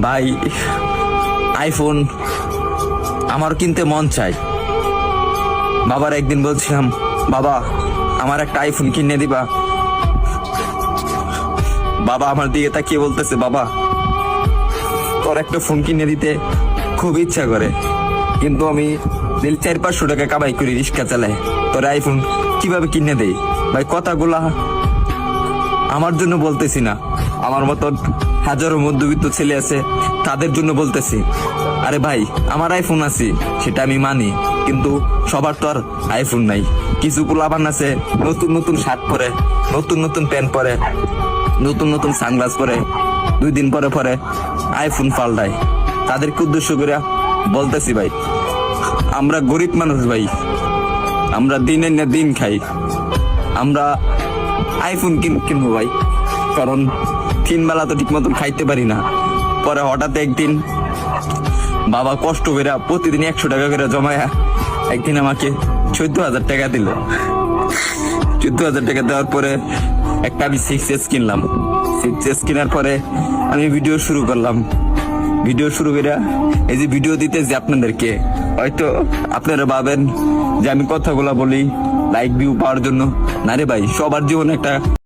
ভাই আইফোন আমার কিনতে মন চাই। বাবার একদিন বলছিলাম, বাবা আমার একটা আইফোন কিনে দিবা। বাবা আমার দিকে তাকিয়ে বলতেছে, বাবা তোর একটা ফোন কিনে দিতে খুব ইচ্ছা করে, কিন্তু আমি 400-500 টাকা কামাই করি, রিক্সা চালাই, তোর আইফোন কিভাবে কিনে দেই? ভাই কথাগুলা আমার জন্য বলতেছি না, আমার মতন হাজারো মধ্যবিত্ত ছেলে আছে তাদের জন্য বলতেছি। আরে ভাই আমার আইফোন আছে সেটা আমি মানি, কিন্তু সবার তো আর আইফোন নাই। কিছু পোলাপান আছে নতুন নতুন শার্ট পরে, নতুন নতুন প্যান্ট পরে, নতুন নতুন সানগ্লাস পরে, 2 দিন পরে পরে আইফোন পাল্টায়। তাদেরকে উদ্দেশ্য করে বলতেছি, ভাই আমরা গরিব মানুষ, ভাই আমরা দিনের না দিন খাই, আমরা আইফোন কিনবো ভাই, কারণ 3 বেলা তো ঠিক মতন খাইতে পারি না। পরে হঠাৎ একদিন বাবা কষ্ট করে প্রতিদিন 100 টাকা করে জমায়া একদিন আমাকে 14,000 টাকা দিল। 14,000 টাকা দেওয়ার পরে একটা আমি 6S কিনলাম। 6S কেনার পরে আমি ভিডিও শুরু করলাম। ভিডিও শুরু করে এই যে ভিডিও দিতেছি আপনাদেরকে, হয়তো আপনারা ভাবেন যে আমি কথাগুলা বলি লাইক ভিউ পাওয়ার জন্য। না রে ভাই, সবার জীবনে একটা